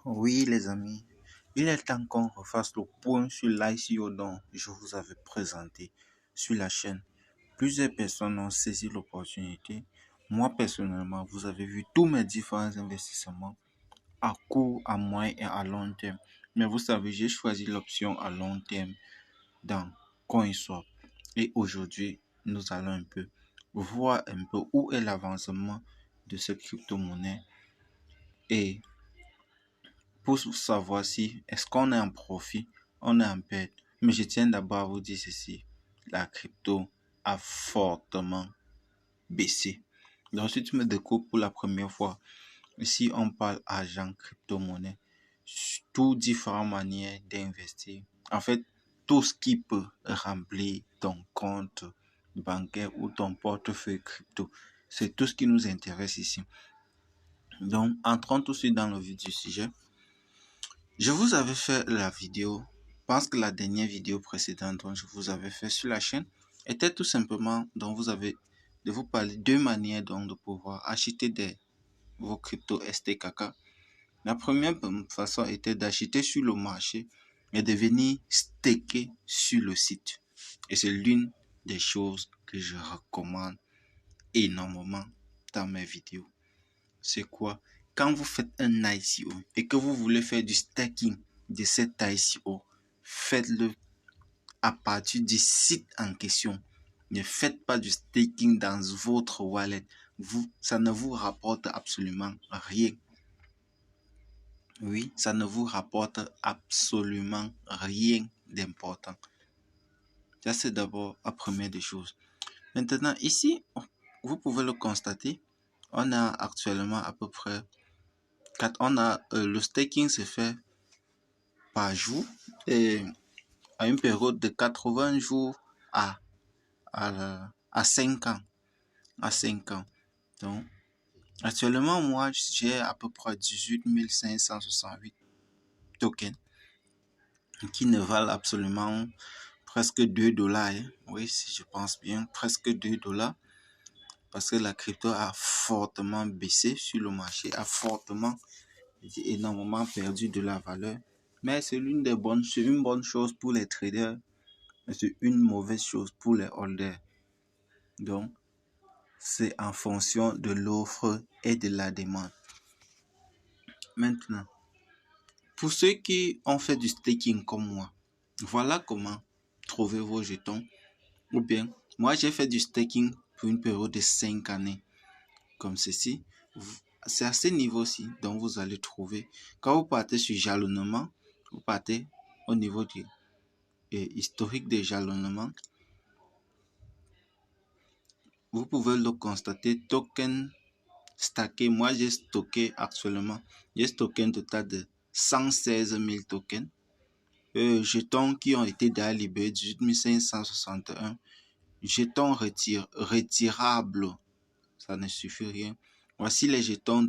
Oui, les amis, il est temps qu'on refasse le point sur l'ICO dont je vous avais présenté sur la chaîne. Plusieurs personnes ont saisi l'opportunité. Moi, personnellement, vous avez vu tous mes différents investissements à court, à moyen et à long terme. Mais vous savez, j'ai choisi l'option à long terme dans CoinSwap. Et aujourd'hui, nous allons un peu voir un peu où est l'avancement de cette crypto-monnaie et pour savoir si est-ce qu'on est en profit, on est en perte. Mais je tiens d'abord à vous dire ceci. La crypto a fortement baissé. Donc si tu me découvres pour la première fois, ici on parle argent, crypto-monnaie, toutes différentes manières d'investir. En fait, tout ce qui peut remplir ton compte bancaire ou ton portefeuille crypto. C'est tout ce qui nous intéresse ici. Donc, entrons tout de suite dans le vif du sujet. Je vous avais fait la vidéo, je pense que la dernière vidéo précédente dont je vous avais fait sur la chaîne était tout simplement dont vous avez de vous parler deux manières donc de pouvoir acheter vos cryptos STKK. La première façon était d'acheter sur le marché et de venir staker sur le site. Et c'est l'une des choses que je recommande énormément dans mes vidéos. C'est quoi? Quand vous faites un ICO et que vous voulez faire du staking de cet ICO, faites-le à partir du site en question. Ne faites pas du staking dans votre wallet. Ça ne vous rapporte absolument rien. Oui, ça ne vous rapporte absolument rien d'important. Ça, c'est d'abord la première des choses. Maintenant, ici, vous pouvez le constater, on a actuellement à peu près le staking se fait par jour et à une période de 80 jours à 5 ans. À 5 ans. Donc, actuellement, moi, j'ai à peu près 18 568 tokens qui ne valent absolument presque 2 dollars. Hein. Oui, si je pense bien, presque 2 dollars. Parce que la crypto a fortement baissé sur le marché, a énormément perdu de la valeur. Mais c'est une bonne chose pour les traders, mais c'est une mauvaise chose pour les holders. Donc, c'est en fonction de l'offre et de la demande. Maintenant, pour ceux qui ont fait du staking comme moi, voilà comment trouver vos jetons. Ou bien, moi j'ai fait du staking pour une période de 5 années, comme ceci. C'est à ce niveau-ci dont vous allez trouver. Quand vous partez sur jalonnement, vous partez au niveau du historique des jalonnements. Vous pouvez le constater, token stacké. Moi, j'ai stocké actuellement, j'ai stocké un total de 116 000 tokens. Jetons qui ont été déjà libérés, 18 561. Jetons retirables, ça ne suffit rien. Voici les jetons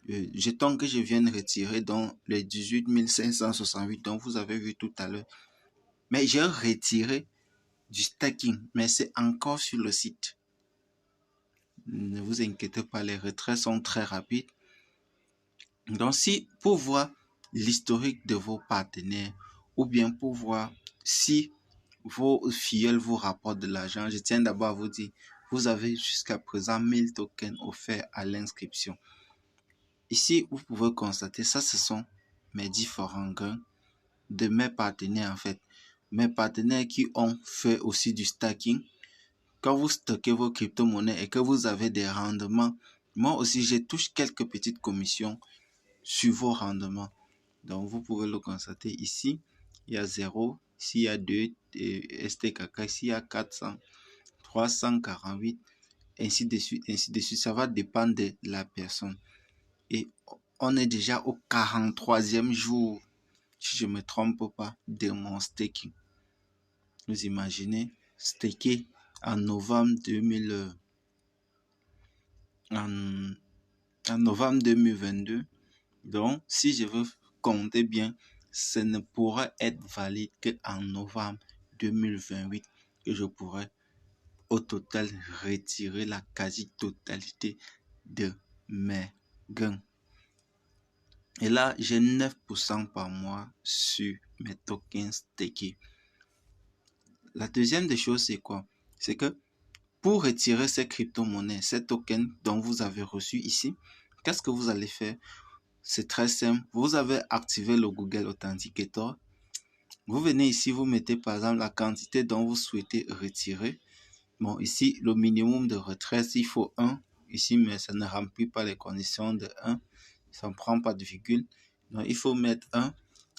jetons que je viens de retirer, dont les 18 568 dont vous avez vu tout à l'heure. Mais j'ai retiré du stacking, mais c'est encore sur le site. Ne vous inquiétez pas, les retraits sont très rapides. Donc, si pour voir l'historique de vos partenaires ou bien pour voir si vos filleuls vous rapportent de l'argent, je tiens d'abord à vous dire, vous avez jusqu'à présent 1000 tokens offerts à l'inscription. Ici, vous pouvez constater, ça, ce sont mes différents gains de mes partenaires en fait. Mes partenaires qui ont fait aussi du stacking. Quand vous stockez vos crypto-monnaies et que vous avez des rendements, moi aussi, je touche quelques petites commissions sur vos rendements. Donc, vous pouvez le constater ici. Il y a 0, ici il y a 2 STKK, ici il y a 400, 348, ainsi de suite, ainsi de suite. Ça va dépendre de la personne. Et on est déjà au 43e jour, si je ne me trompe pas, de mon staking. Vous imaginez, staker en novembre 2022. Donc, si je veux compter bien, ce ne pourra être valide qu'en novembre 2028 que je pourrai au total retirer la quasi-totalité de mes gains. Et là, j'ai 9% par mois sur mes tokens stakés. La deuxième des choses, c'est quoi? C'est que pour retirer ces crypto-monnaies, ces tokens dont vous avez reçu ici, qu'est-ce que vous allez faire? C'est très simple. Vous avez activé le Google Authenticator. Vous venez ici, vous mettez par exemple la quantité dont vous souhaitez retirer. Bon, ici, le minimum de retrait, il faut 1. Ici, mais ça ne remplit pas les conditions de 1. Ça ne prend pas de virgule. Donc, il faut mettre 1.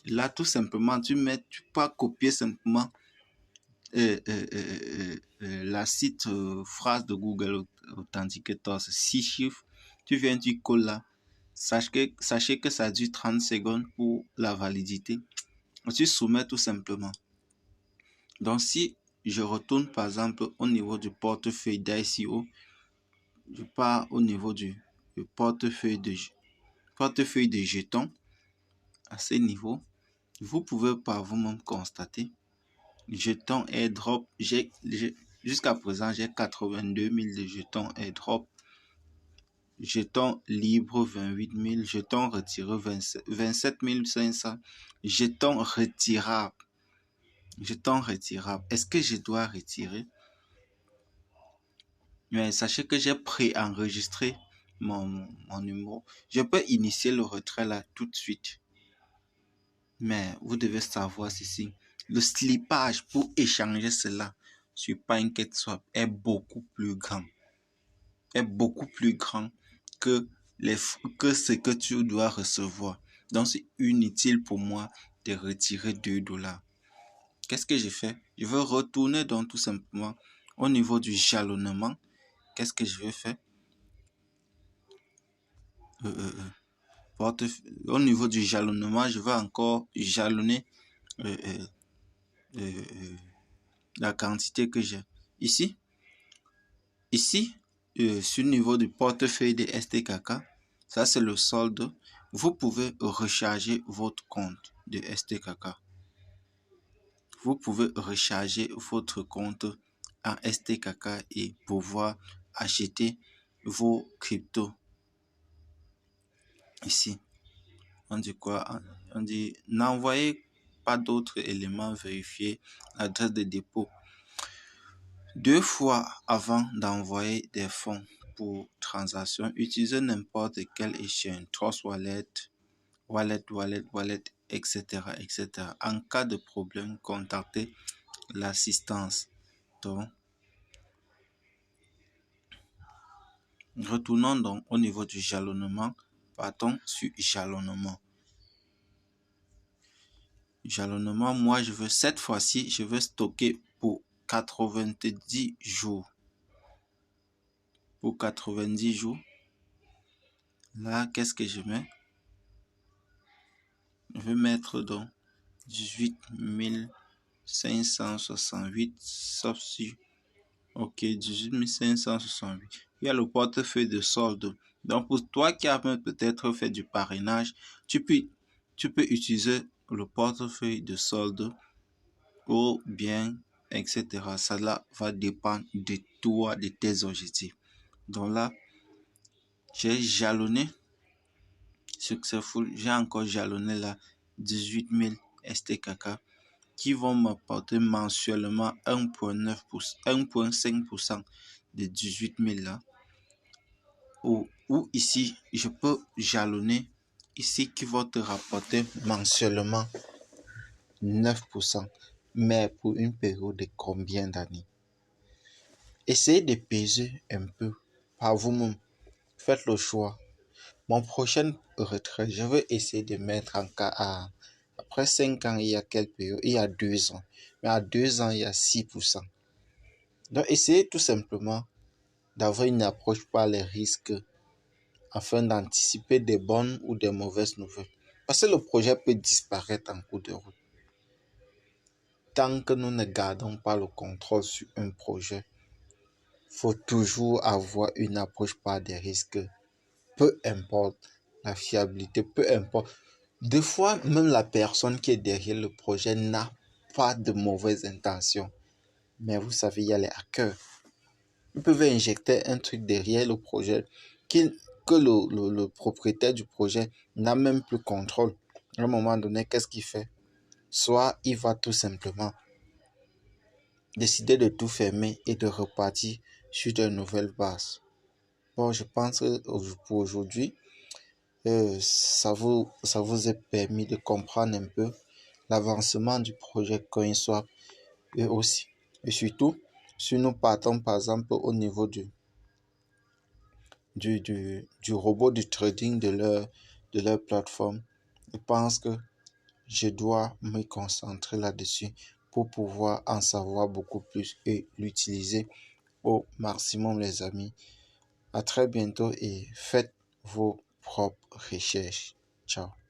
Là, tout simplement, tu peux copier simplement la site phrase de Google Authenticator, c'est 6 chiffres. Tu viens, tu colles là. Sachez que ça dure 30 secondes pour la validité. Tu soumets tout simplement. Donc, si je retourne par exemple au niveau du portefeuille d'ICO, je pars au niveau du portefeuille de jetons. À ce niveau, vous pouvez par vous-même constater, jetons airdrop, jusqu'à présent, j'ai 82 000 de jetons airdrop, jetons libres 28 000, jetons retirés 27 500, jetons retirables. Est-ce que je dois retirer? Mais sachez que j'ai préenregistré mon numéro. Je peux initier le retrait là tout de suite. Mais vous devez savoir ceci. Le slippage pour échanger cela sur PancakeSwap est beaucoup plus grand. Que ce que tu dois recevoir. Donc, c'est inutile pour moi de retirer 2 $. Qu'est-ce que j'ai fait? Je veux retourner donc tout simplement au niveau du jalonnement. Qu'est-ce que je vais faire? Au niveau du jalonnement, je vais encore jalonner la quantité que j'ai. Ici, sur le niveau du portefeuille de STKK, ça c'est le solde. Vous pouvez recharger votre compte de STKK. Vous pouvez recharger votre compte en STKK et pouvoir acheter vos cryptos. Ici, on dit quoi? On dit n'envoyez pas d'autres éléments, vérifier l'adresse de dépôt 2 fois avant d'envoyer des fonds pour transaction. Utilisez n'importe quel exchange, Trust Wallet, etc., etc. En cas de problème, contactez l'assistance. Donc, retournons donc au niveau du jalonnement. Partons sur jalonnement. Jalonnement, moi, cette fois-ci, je veux stocker pour 90 jours. Pour 90 jours. Là, qu'est-ce que je mets? Je vais mettre donc 18 568, sauf si... Ok, 18 568. Il y a le portefeuille de solde. Donc, pour toi qui as peut-être fait du parrainage, tu peux utiliser le portefeuille de solde ou bien, etc. Cela va dépendre de toi, de tes objectifs. Donc là, j'ai jalonné Successful. J'ai encore jalonné là 18 000 STKK qui vont m'apporter mensuellement 1,5% de 18 000 là. Ou ici, je peux jalonner ici qui va te rapporter mensuellement 9%. Mais pour une période de combien d'années? Essayez de peser un peu par vous-même. Faites le choix. Mon prochain retrait, je vais essayer de mettre en cas à... Après 5 ans, il y a quelle période? Il y a 2 ans. Mais à 2 ans, il y a 6%. Donc, essayez tout simplement d'avoir une approche par les risques afin d'anticiper des bonnes ou des mauvaises nouvelles. Parce que le projet peut disparaître en cours de route. Tant que nous ne gardons pas le contrôle sur un projet, il faut toujours avoir une approche par des risques. Peu importe la fiabilité, peu importe. Des fois, même la personne qui est derrière le projet n'a pas de mauvaises intentions. Mais vous savez, il y a les hackers. Ils peuvent injecter un truc derrière le projet que le propriétaire du projet n'a même plus contrôle. À un moment donné, qu'est-ce qu'il fait? Soit il va tout simplement décider de tout fermer et de repartir sur de nouvelles bases. Bon, je pense que pour aujourd'hui, ça vous est permis de comprendre un peu l'avancement du projet CoinSwap et aussi. Et surtout, si nous partons par exemple au niveau du robot du trading de leur plateforme, je pense que je dois me concentrer là-dessus pour pouvoir en savoir beaucoup plus et l'utiliser au maximum, les amis. À très bientôt et faites vos propres recherches. Ciao.